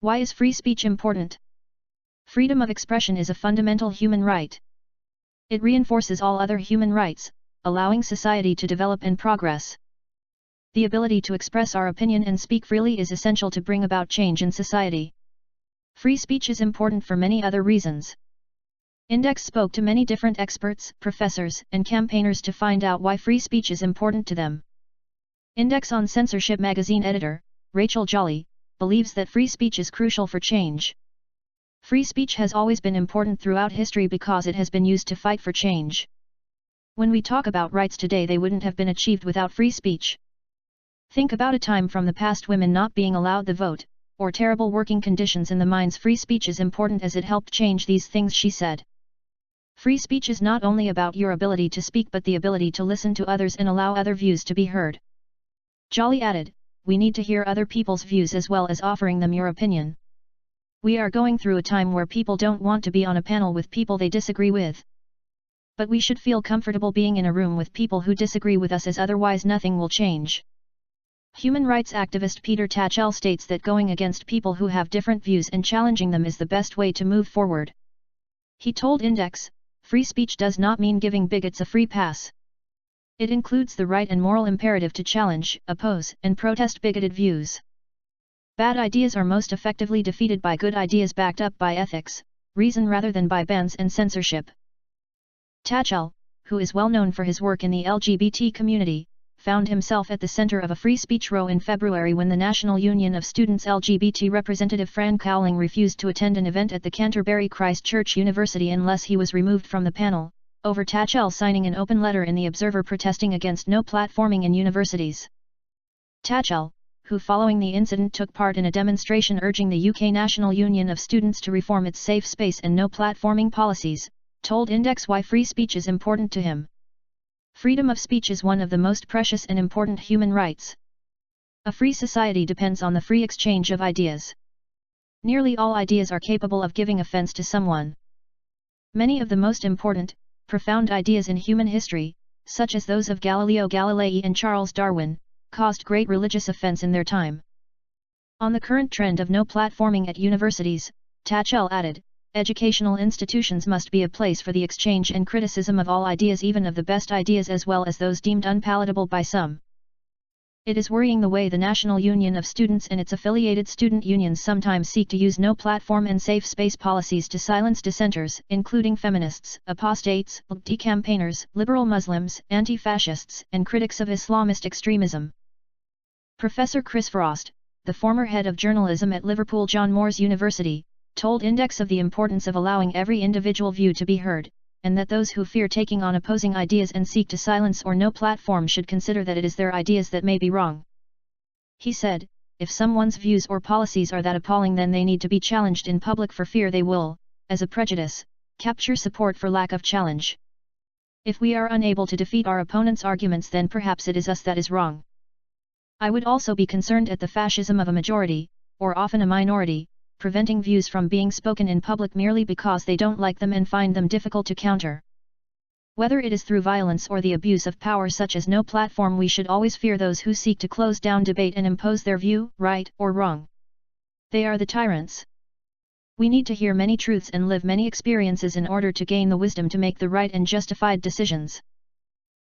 Why is free speech important? Freedom of expression is a fundamental human right. It reinforces all other human rights, allowing society to develop and progress. The ability to express our opinion and speak freely is essential to bring about change in society. Free speech is important for many other reasons. Xindex spoke to many different experts, professors, and campaigners to find out why free speech is important to them. Xindex on Censorship magazine editor, Rachel Jolly, believes that free speech is crucial for change. Free speech has always been important throughout history because it has been used to fight for change. When we talk about rights today, they wouldn't have been achieved without free speech. Think about a time from the past, women not being allowed the vote, or terrible working conditions in the mines. Free speech is important as it helped change these things, she said. Free speech is not only about your ability to speak but the ability to listen to others and allow other views to be heard. Jolly added, we need to hear other people's views as well as offering them your opinion. We are going through a time where people don't want to be on a panel with people they disagree with. But we should feel comfortable being in a room with people who disagree with us, as otherwise nothing will change. Human rights activist Peter Tatchell states that going against people who have different views and challenging them is the best way to move forward. He told Xindex, free speech does not mean giving bigots a free pass. It includes the right and moral imperative to challenge, oppose, and protest bigoted views. Bad ideas are most effectively defeated by good ideas backed up by ethics, reason rather than by bans and censorship. Tatchell, who is well known for his work in the LGBT community, found himself at the center of a free speech row in February when the National Union of Students LGBT representative Fran Cowling refused to attend an event at the Canterbury Christ Church University unless he was removed from the panel, over Tatchell signing an open letter in the Observer protesting against no platforming in universities. Tatchell, who following the incident took part in a demonstration urging the UK National Union of Students to reform its safe space and no platforming policies, told Xindex why free speech is important to him. Freedom of speech is one of the most precious and important human rights. A free society depends on the free exchange of ideas. Nearly all ideas are capable of giving offense to someone. Many of the most important, profound ideas in human history, such as those of Galileo Galilei and Charles Darwin, caused great religious offense in their time. On the current trend of no platforming at universities, Tatchell added, educational institutions must be a place for the exchange and criticism of all ideas, even of the best ideas as well as those deemed unpalatable by some. It is worrying the way the National Union of Students and its affiliated student unions sometimes seek to use no platform and safe space policies to silence dissenters, including feminists, apostates, LGBT campaigners, liberal Muslims, anti-fascists, and critics of Islamist extremism. Professor Chris Frost, the former head of journalism at Liverpool John Moores University, told Xindex of the importance of allowing every individual view to be heard, and that those who fear taking on opposing ideas and seek to silence or no platform should consider that it is their ideas that may be wrong. He said, if someone's views or policies are that appalling, then they need to be challenged in public for fear they will, as a prejudice, capture support for lack of challenge. If we are unable to defeat our opponent's arguments, then perhaps it is us that is wrong. I would also be concerned at the fascism of a majority, or often a minority, preventing views from being spoken in public merely because they don't like them and find them difficult to counter. Whether it is through violence or the abuse of power such as no platform, we should always fear those who seek to close down debate and impose their view, right or wrong. They are the tyrants. We need to hear many truths and live many experiences in order to gain the wisdom to make the right and justified decisions.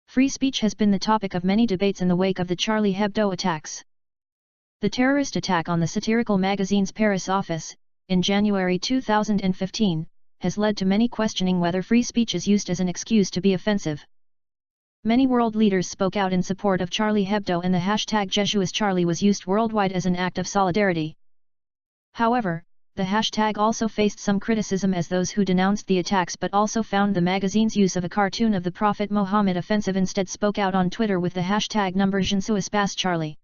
Free speech has been the topic of many debates in the wake of the Charlie Hebdo attacks. The terrorist attack on the satirical magazine's Paris office, in January 2015, has led to many questioning whether free speech is used as an excuse to be offensive. Many world leaders spoke out in support of Charlie Hebdo, and the hashtag #JesusCharlie was used worldwide as an act of solidarity. However, the hashtag also faced some criticism as those who denounced the attacks but also found the magazine's use of a cartoon of the Prophet Muhammad offensive instead spoke out on Twitter with the hashtag #JesusCharlie.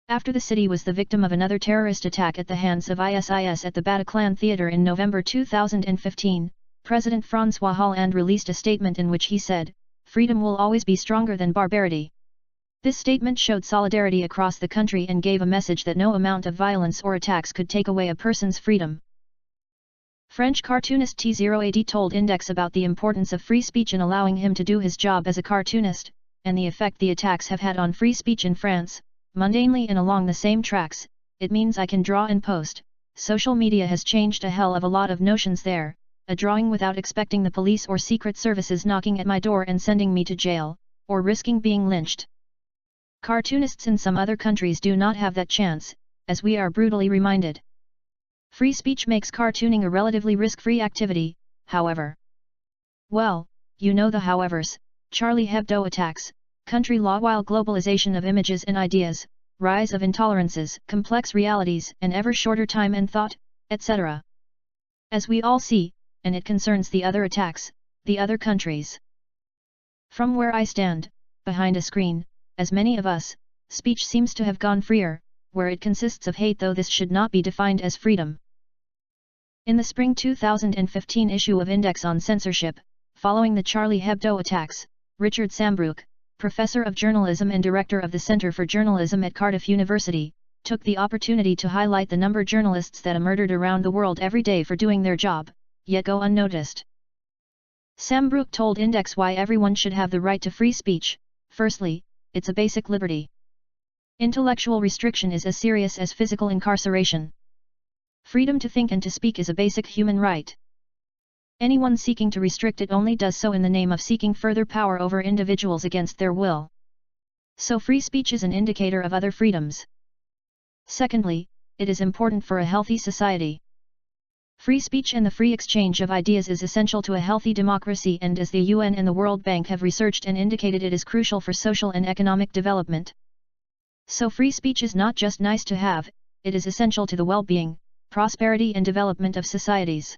After the city was the victim of another terrorist attack at the hands of ISIS at the Bataclan Theatre in November 2015, President François Hollande released a statement in which he said, "Freedom will always be stronger than barbarity." This statement showed solidarity across the country and gave a message that no amount of violence or attacks could take away a person's freedom. French cartoonist T0AD told Xindex about the importance of free speech in allowing him to do his job as a cartoonist, and the effect the attacks have had on free speech in France. Mundanely and along the same tracks, it means I can draw and post, social media has changed a hell of a lot of notions there, a drawing without expecting the police or secret services knocking at my door and sending me to jail, or risking being lynched. Cartoonists in some other countries do not have that chance, as we are brutally reminded. Free speech makes cartooning a relatively risk-free activity, however. Well, you know the howevers, Charlie Hebdo attacks, country law while globalization of images and ideas, rise of intolerances, complex realities and ever shorter time and thought, etc. As we all see, and it concerns the other attacks, the other countries. From where I stand, behind a screen, as many of us, speech seems to have gone freer, where it consists of hate, though this should not be defined as freedom. In the spring 2015 issue of Xindex on censorship, following the Charlie Hebdo attacks, Richard Sambrook, professor of journalism and director of the Center for Journalism at Cardiff University, took the opportunity to highlight the number of journalists that are murdered around the world every day for doing their job, yet go unnoticed. Sambrook told Xindex why everyone should have the right to free speech. Firstly, it's a basic liberty. Intellectual restriction is as serious as physical incarceration. Freedom to think and to speak is a basic human right. Anyone seeking to restrict it only does so in the name of seeking further power over individuals against their will. So free speech is an indicator of other freedoms. Secondly, it is important for a healthy society. Free speech and the free exchange of ideas is essential to a healthy democracy, and as the UN and the World Bank have researched and indicated, it is crucial for social and economic development. So free speech is not just nice to have, it is essential to the well-being, prosperity and development of societies.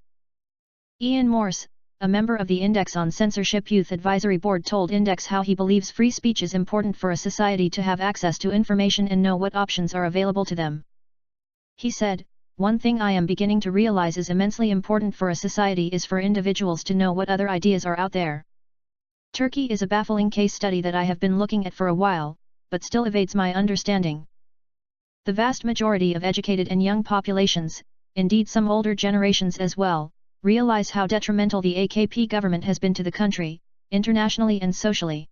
Ian Morse, a member of the Xindex on Censorship Youth Advisory Board, told Xindex how he believes free speech is important for a society to have access to information and know what options are available to them. He said, "One thing I am beginning to realize is immensely important for a society is for individuals to know what other ideas are out there. Turkey is a baffling case study that I have been looking at for a while, but still evades my understanding. The vast majority of educated and young populations, indeed some older generations as well, realize how detrimental the AKP government has been to the country, internationally and socially.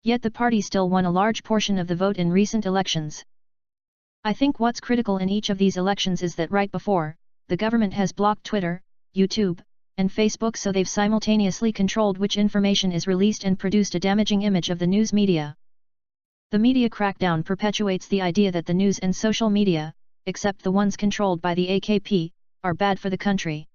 Yet the party still won a large portion of the vote in recent elections. I think what's critical in each of these elections is that right before, the government has blocked Twitter, YouTube, and Facebook, so they've simultaneously controlled which information is released and produced a damaging image of the news media. The media crackdown perpetuates the idea that the news and social media, except the ones controlled by the AKP, are bad for the country.